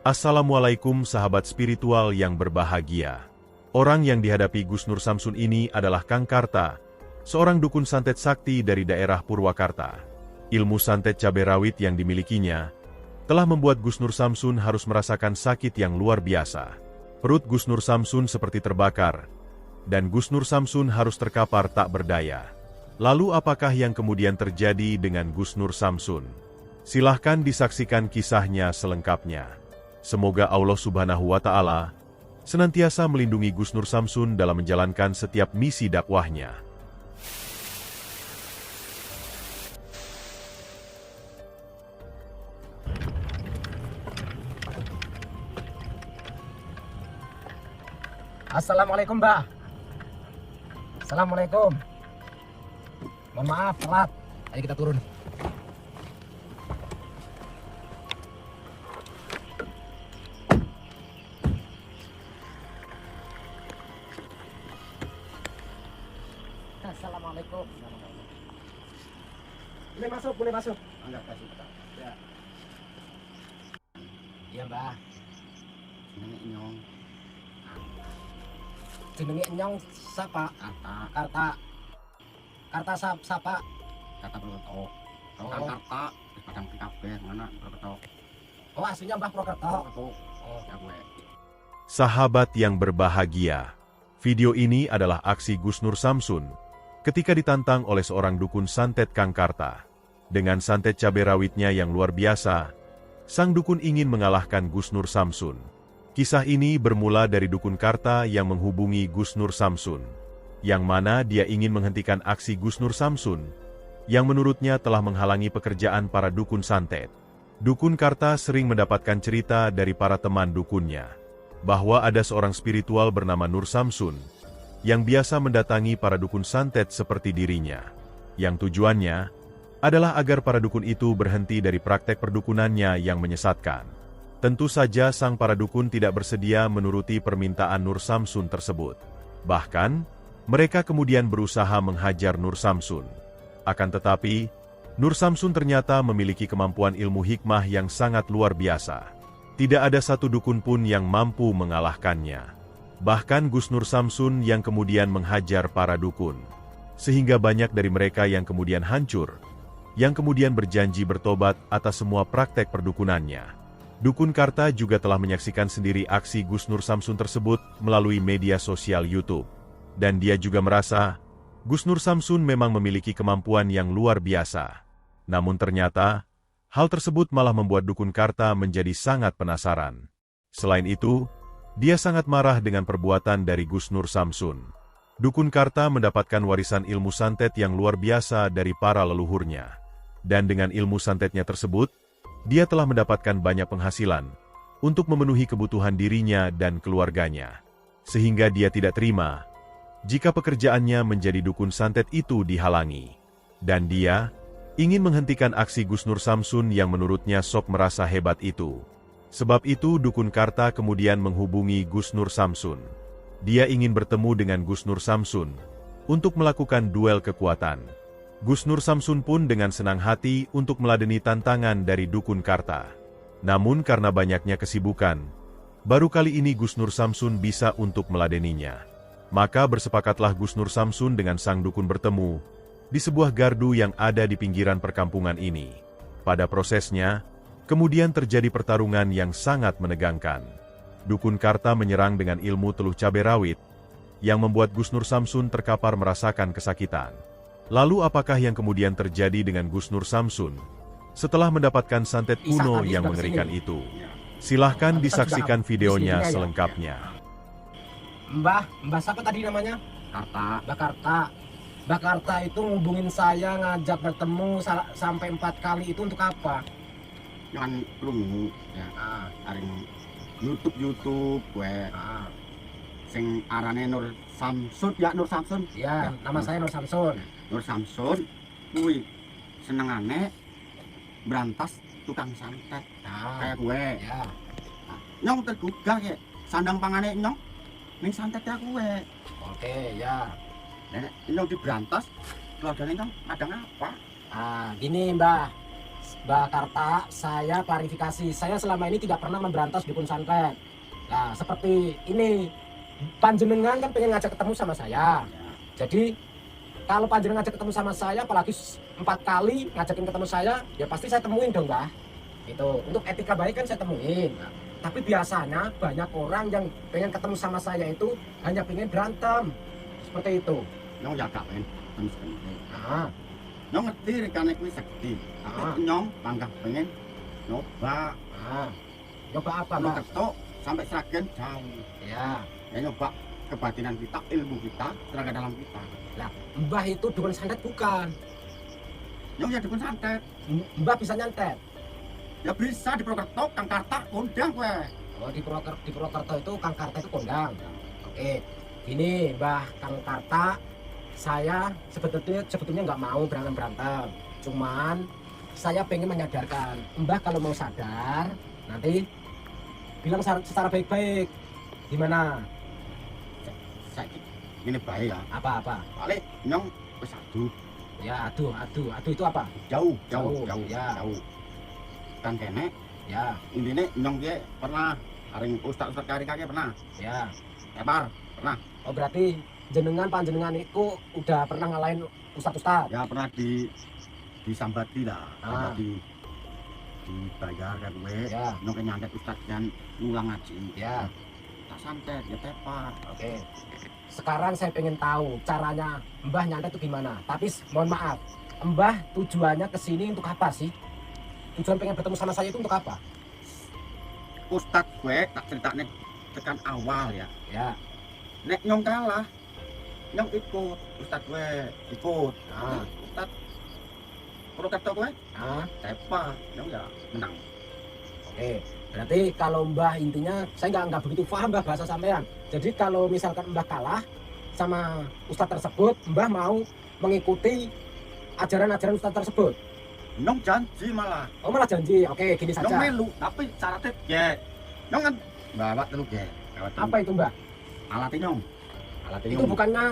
Assalamualaikum sahabat spiritual yang berbahagia. Orang yang dihadapi Gus Nur Samsun ini adalah Kang Karta, seorang dukun santet sakti dari daerah Purwakarta. Ilmu santet cabai rawit yang dimilikinya telah membuat Gus Nur Samsun harus merasakan sakit yang luar biasa. Perut Gus Nur Samsun seperti terbakar, dan Gus Nur Samsun harus terkapar tak berdaya. Lalu apakah yang kemudian terjadi dengan Gus Nur Samsun? Silahkan disaksikan kisahnya selengkapnya. Semoga Allah Subhanahu wa Ta'ala senantiasa melindungi Gus Nur Samsun dalam menjalankan setiap misi dakwahnya. Assalamualaikum, Mbak. Assalamualaikum. Mohon maaf, telat. Ayo kita turun. Assalamualaikum. Boleh masuk, boleh masuk. Enggak kasih kita. Ya. Iya, Mbak. Jenenge Enyong siapa? Karta siapa? Karta Purwokerto. Kalau Kang Karta di Padang PKB mana Purwokerto. Oh, aslinya Mbah Purwokerto. Oh, ya gue. Sahabat yang berbahagia, video ini adalah aksi Gus Nur Samsun ketika ditantang oleh seorang dukun santet Kang Karta. Dengan santet cabai rawitnya yang luar biasa, sang dukun ingin mengalahkan Gus Nur Samsun. Kisah ini bermula dari dukun Karta yang menghubungi Gus Nur Samsun, yang mana dia ingin menghentikan aksi Gus Nur Samsun, yang menurutnya telah menghalangi pekerjaan para dukun santet. Dukun Karta sering mendapatkan cerita dari para teman dukunnya, bahwa ada seorang spiritual bernama Nur Samsun, yang biasa mendatangi para dukun santet seperti dirinya, yang tujuannya adalah agar para dukun itu berhenti dari praktek perdukunannya yang menyesatkan. Tentu saja sang para dukun tidak bersedia menuruti permintaan Nur Samsun tersebut. Bahkan, mereka kemudian berusaha menghajar Nur Samsun. Akan tetapi, Nur Samsun ternyata memiliki kemampuan ilmu hikmah yang sangat luar biasa. Tidak ada satu dukun pun yang mampu mengalahkannya. Bahkan Gus Nur Samsun yang kemudian menghajar para dukun. Sehingga banyak dari mereka yang kemudian hancur, yang kemudian berjanji bertobat atas semua praktek perdukunannya. Dukun Karta juga telah menyaksikan sendiri aksi Gus Nur Samsun tersebut melalui media sosial YouTube. Dan dia juga merasa, Gus Nur Samsun memang memiliki kemampuan yang luar biasa. Namun ternyata, hal tersebut malah membuat dukun Karta menjadi sangat penasaran. Selain itu, dia sangat marah dengan perbuatan dari Gus Nur Samsun. Dukun Karta mendapatkan warisan ilmu santet yang luar biasa dari para leluhurnya. Dan dengan ilmu santetnya tersebut, dia telah mendapatkan banyak penghasilan untuk memenuhi kebutuhan dirinya dan keluarganya. Sehingga dia tidak terima jika pekerjaannya menjadi dukun santet itu dihalangi. Dan dia ingin menghentikan aksi Gus Nur Samsun yang menurutnya sok merasa hebat itu. Sebab itu dukun Karta kemudian menghubungi Gus Nur Samsun. Dia ingin bertemu dengan Gus Nur Samsun untuk melakukan duel kekuatan. Gus Nur Samsun pun dengan senang hati untuk meladeni tantangan dari dukun Karta. Namun karena banyaknya kesibukan, baru kali ini Gus Nur Samsun bisa untuk meladeninya. Maka bersepakatlah Gus Nur Samsun dengan sang dukun bertemu di sebuah gardu yang ada di pinggiran perkampungan ini. Pada prosesnya, kemudian terjadi pertarungan yang sangat menegangkan. Dukun Karta menyerang dengan ilmu teluh cabai rawit, yang membuat Gus Nur Samsun terkapar merasakan kesakitan. Lalu apakah yang kemudian terjadi dengan Gus Nur Samsun setelah mendapatkan santet kuno yang mengerikan itu? Silahkan disaksikan videonya selengkapnya. Mbah siapa tadi namanya? Karta. Mbak Karta. Mbak Karta itu ngubungin saya ngajak bertemu sampai 4 kali itu untuk apa? Jangan lu ya. Hari YouTube gue. sing arane Nur Samsun ya, Nur Samsun. Ya, nama saya Nur Samsun. Nur Samsun kuwi senengane berantas tukang santet Nah, kayak gue. ya. Nyong tergugah ya sandang pangane nyong ning santet ya gue. Oke, ya. Nek nyong diberantas keluargane nyong kadang apa? Ah, gini Mbah Karta, saya klarifikasi. Saya selama ini tidak pernah memberantas dukun santet. Nah, seperti ini, panjenengan kan pengen ngajak ketemu sama saya. Jadi, kalau panjenengan ngajak ketemu sama saya, apalagi 4 kali ngajakin ketemu saya, ya pasti saya temuin dong, Mbah. Itu, untuk etika baik kan saya temuin. Nah, tapi biasanya banyak orang yang pengen ketemu sama saya itu hanya pengen berantem. Seperti itu. Nyong ya gak pengen terus. Nah, Nyong ngerti rekane kuwi sekti. Ah. Tapi nyong bangga pengen nyoba. nah. Coba apa, Kalau Mbah? ketok sampai seragen jauh. Ya. Ya nyoba kebatinan kita, ilmu kita, tenaga dalam kita. Mbah itu dukun santet bukan. Nyong ya dukun santet. Mbah bisa nyantet. Ya bisa di Purwokerto, Kang Karta, kondang gue. Oh, di Purwokerto itu Kang Karta itu kondang. Oke. Gini, Mbah Kang Karta, saya sebetulnya nggak mau berantem. Cuman saya pengen menyadarkan Mbah kalau mau sadar nanti bilang secara baik-baik. Gimana? Saya ini baik ya. Apa? Balik nyong wis aduh. Ya, aduh itu apa? Jauh. Ya. Kan kene Ya, intine nyong dia pernah aring ustaz kari pernah. ya. Epar pernah. Oh, berarti panjenengan itu udah pernah ngalahin ustaz-ustaz. Ya pernah disambati lah. Ah. Dibayar kan gue. Ya. Nyong nyantet ustaz dan ngulang ngaji. Ya. Tak santet ya tepar. Oke. Sekarang saya pengen tahu caranya Mbah nyantet itu gimana. Tapi mohon maaf, Mbah tujuannya kesini untuk apa sih? Tujuan pengen bertemu sama saya itu untuk apa? Ustaz gue tak ceritane tekan awal ya. Ya. Nek nyong kalah, nyong ikut. Ustaz gue ikut. Ah. Ustaz Purwokerto gue Nah, tepar. Nyong ya menang. oke. Berarti kalau Mbah intinya saya nggak begitu paham Mbah bahasa sampean. Jadi kalau misalkan Mbah kalah sama ustadz tersebut, Mbah mau mengikuti ajaran-ajaran ustadz tersebut. Nyong janji malah. Oh, malah janji. Oke, gini Nyong saja. melu, tapi syaratnya ya. Nyong kan bawa dulu ya. Apa itu, Mbah? Alatnya nyong. Alatnya Itu nyong. bukannya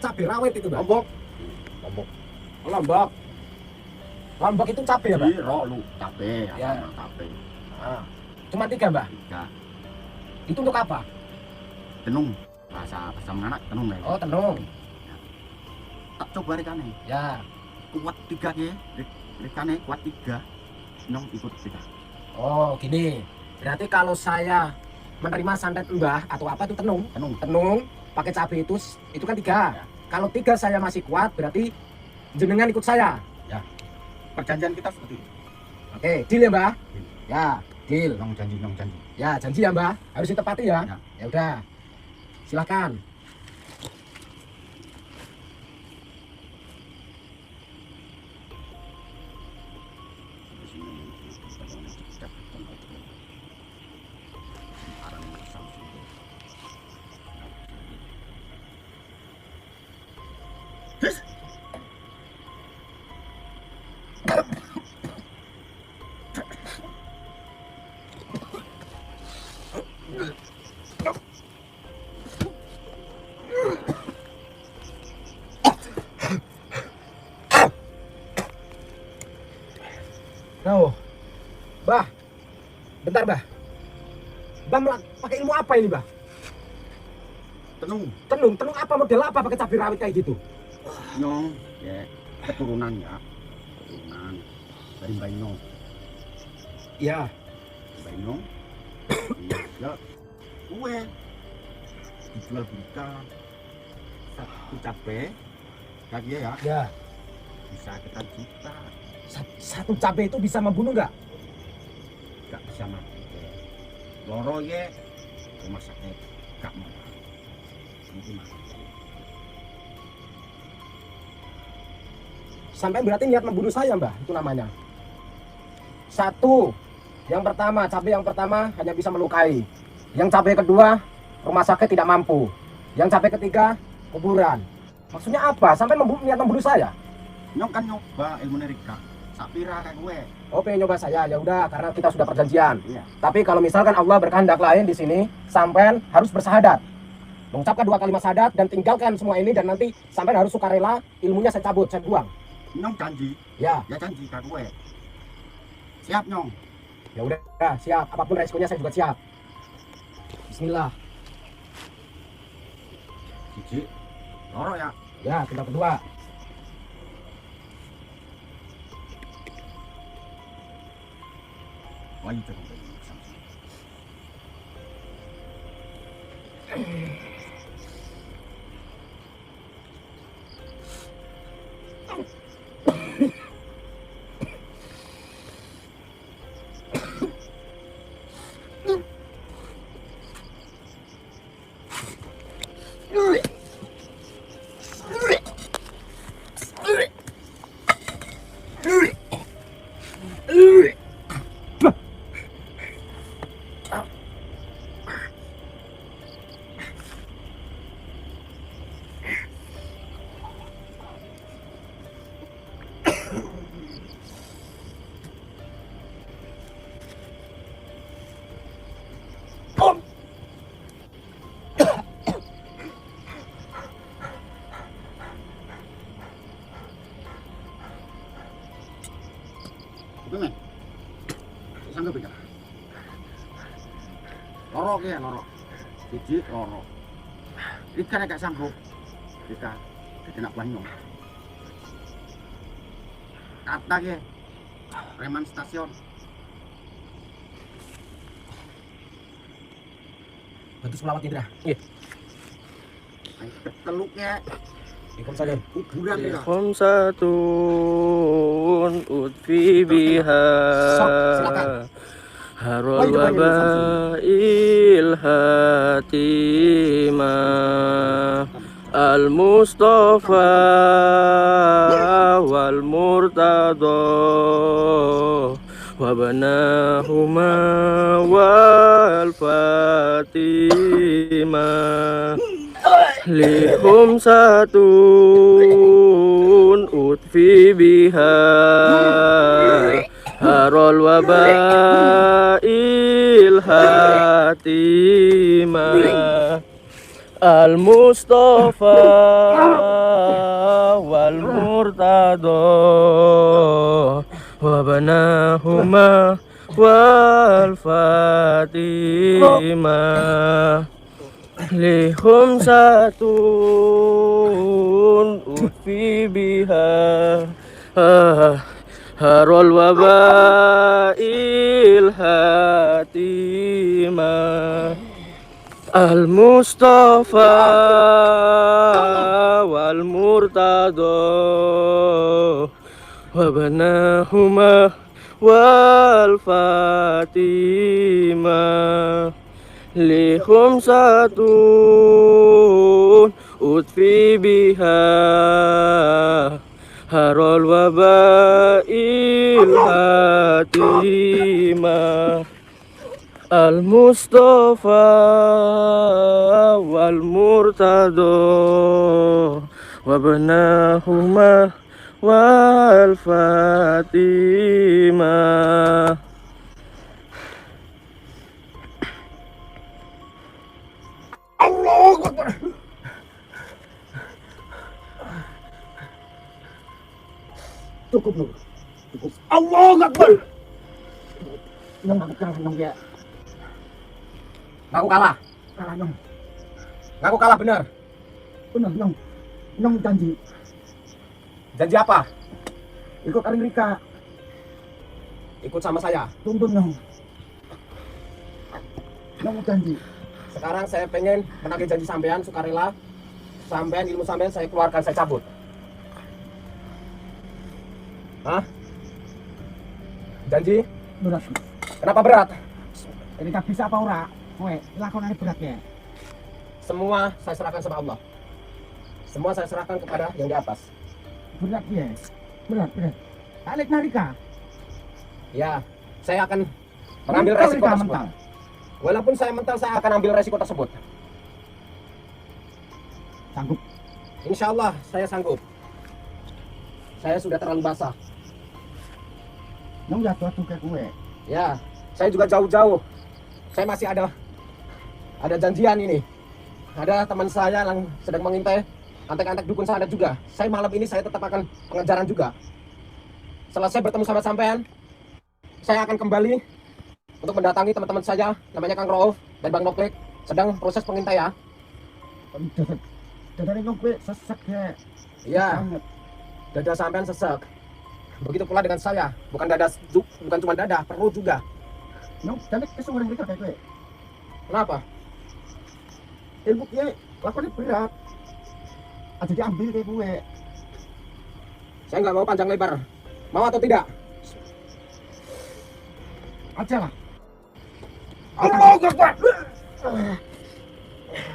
cabai rawit itu, Mbah? Lombok. Oh, Lombok. Lombok itu cabai ya, Mbah? Biro lu cabe Ya. ya. Cabe. Ah. Cuma 3, Mbah? Tiga. Itu untuk apa? Tenung. Bahasa anak tenung ya. Oh, tenung. Tak coba rekane. Ya. Kuat 3 ya. Rekane kuat 3. Nyong ikut 3. Oh, gini. Berarti kalau saya menerima santet Mbah atau apa itu tenung. Tenung. Tenung pakai cabai itu kan 3. Ya. Kalau 3 saya masih kuat, berarti jenengan ikut saya. Perjanjian kita seperti itu. Oke, deal ya, Mbah? Ya, deal. Nyong janji. Ya, janji ya, Mbah. Harus ditepati ya. Ya. Ya udah. Silakan. Oh, Mbah. Bentar, Mbah. Mbah pakai ilmu apa ini, Mbah? Tenung. Tenung apa, model apa pakai cabai rawit kayak gitu? Nyong ya keturunan ya. Keturunan dari Mbak Nyong. Iya. Mbak Nyong. Ya. Kue dijual belikan satu cabe kaki ya Ya. bisa kita juta. Satu cabai itu bisa membunuh nggak? Gak bisa mati loro ye rumah sakit gak mau mati. Sampai berarti niat membunuh saya, Mbah, itu namanya. Satu, cabai yang pertama hanya bisa melukai. Yang cabai kedua rumah sakit tidak mampu. Yang sampai ketiga, kuburan. Maksudnya apa? Sampai niat membunuh saya? Nyong kan nyoba ilmu Rika. Sapira kayak gue. Oh, pengen nyoba saya. Ya udah, karena kita sudah perjanjian. Iya. Tapi kalau misalkan Allah berkehendak lain di sini, sampean harus bersahadat. Mengucapkan 2 kalimat syahadat dan tinggalkan semua ini dan nanti sampean harus sukarela, ilmunya saya cabut, saya buang. Nyong janji. Ya, Ya janji kayak gue. Siap Nyong. ya udah, siap. Apapun resikonya saya juga siap. Bismillah. Cici. Loro ya. Ya, tinggal kedua. Wah, itu. Gimana? Sanggup ya? Loro ya, loro. Cici loro. Rika nek gak sanggup. Rika kena banyu. Kata ke preman stasiun. Bantu selawat Indra. Iya. Teluknya Waalaikumsalam. kuburan ya. Khamsatun utfi biha Silakan. harul wabail hatima al-mustafa wal murtada wabanahuma wal fatimah lihum satun utfi biha harol wabail hatimah al mustafa wal murtada wabanahuma wal fatimah lihum satun utfi biha harol wabail hatimah al mustafa wal murtada wabanahuma wal fatimah lihum satun utfi biha harol wabail hatimah al mustafa wal murtada wabnahuma wal fatimah. Allahu Akbar. Cukup lu. Cukup. Allahu Akbar. Yang nang ya. Ngaku kalah. Kalah Nyong. Ngaku kalah benar. Bener Nyong. Nyong janji. Janji apa? Ikut Aring Rika. Ikut sama saya. Tuntun Nyong. Nyong janji. Sekarang saya pengen menagih janji sampean sukarela. Sampean ilmu sampean saya keluarkan, saya cabut. Hah? Janji? Berat. Kenapa berat? Rika bisa apa ora? Kowe lakonane berat ya. Semua saya serahkan sama Allah. Semua saya serahkan kepada yang di atas. Berat ya. Berat. Alik Rika. Ya, saya akan mengambil resiko tersebut. mental. Walaupun saya mental, saya akan ambil resiko tersebut. Sanggup. Insya Allah saya sanggup. Saya sudah terlalu basah. Nang jatuh ke kue. Ya, saya juga jauh-jauh. Saya masih ada janjian ini. Ada teman saya yang sedang mengintai antek-antek dukun santet juga. Saya malam ini saya tetap akan pengejaran juga. Selesai bertemu sama sampean, saya akan kembali untuk mendatangi teman-teman saya, namanya Kang Rauf dan Bang Noklik, sedang proses pengintaian. Dari kue sesek ya. Iya, dada sampean sesek. Begitu pula dengan saya, bukan cuma dada, perut juga. Nang tapi kesuwen mereka kayak kue. Kenapa? Ilmu kue lakonnya berat. Aja diambil kayak kue. Saya nggak mau panjang lebar. Mau atau tidak? Aja lah. Allah Akbar.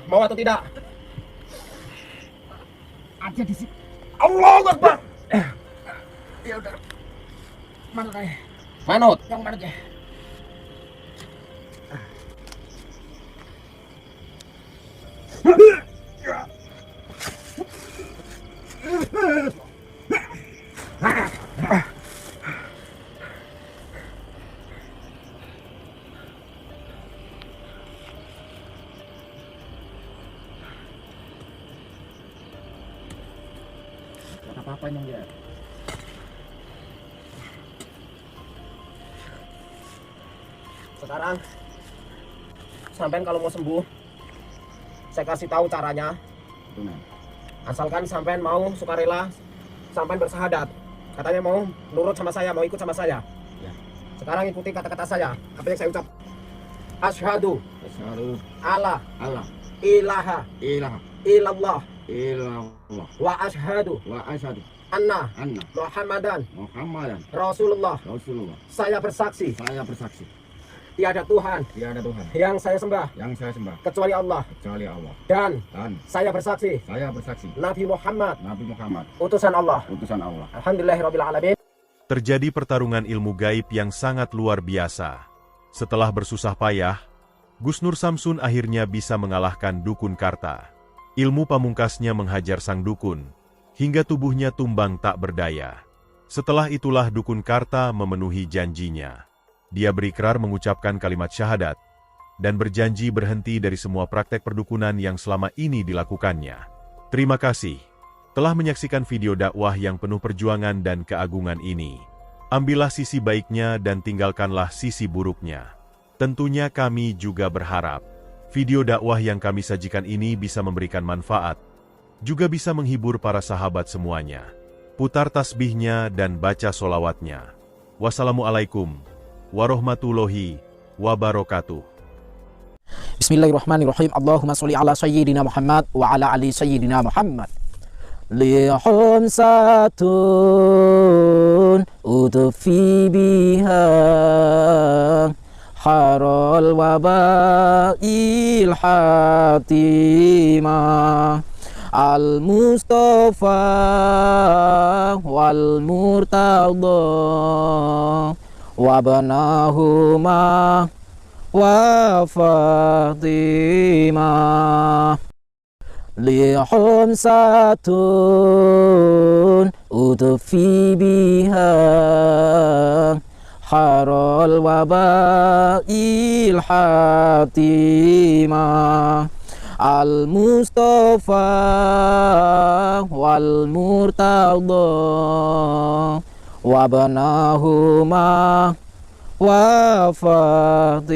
Mau atau tidak? Aja di sini. Allah Akbar. Ya udah. Mana kayak? Manut. Yang mana ya? Apa-apa yang ya? Sekarang sampean kalau mau sembuh, saya kasih tahu caranya. Benar. Asalkan sampean mau sukarela, sampean bersahadat. Katanya mau nurut sama saya, mau ikut sama saya. Ya. Sekarang ikuti kata-kata saya. Apa yang saya ucap? Asyhadu Asyhadu alla Allah ilaha ilaha illallah illallah wa asyhadu wa asyhadu anna anna Muhammadan Muhammadan Rasulullah. Rasulullah. Saya bersaksi Saya bersaksi tiada Tuhan tiada Tuhan yang saya sembah yang saya sembah kecuali Allah, kecuali Allah, dan dan saya bersaksi saya bersaksi Nabi Muhammad Nabi Muhammad utusan Allah. utusan Allah. Alhamdulillahirabbil alamin. Terjadi pertarungan ilmu gaib yang sangat luar biasa. Setelah bersusah payah, Gusnur Samsun akhirnya bisa mengalahkan Dukun Karta. Ilmu pamungkasnya menghajar sang dukun, hingga tubuhnya tumbang tak berdaya. Setelah itulah Dukun Karta memenuhi janjinya. Dia berikrar mengucapkan kalimat syahadat, dan berjanji berhenti dari semua praktek perdukunan yang selama ini dilakukannya. Terima kasih telah menyaksikan video dakwah yang penuh perjuangan dan keagungan ini. Ambillah sisi baiknya dan tinggalkanlah sisi buruknya. Tentunya kami juga berharap video dakwah yang kami sajikan ini bisa memberikan manfaat, juga bisa menghibur para sahabat semuanya. Putar tasbihnya dan baca solawatnya. Wassalamualaikum warahmatullahi wabarakatuh. Bismillahirrahmanirrahim. Allahumma sholli ala sayyidina Muhammad wa ala ali sayyidina Muhammad. Lihum satun utufi biha harol wabail hatimah al-Mustafa wal murtada wabnahuma wa Fatimah. Lihum satun utufi biha harol wabail hatimah al-Mustafa wal murtada wabnahuma wa Fatimah.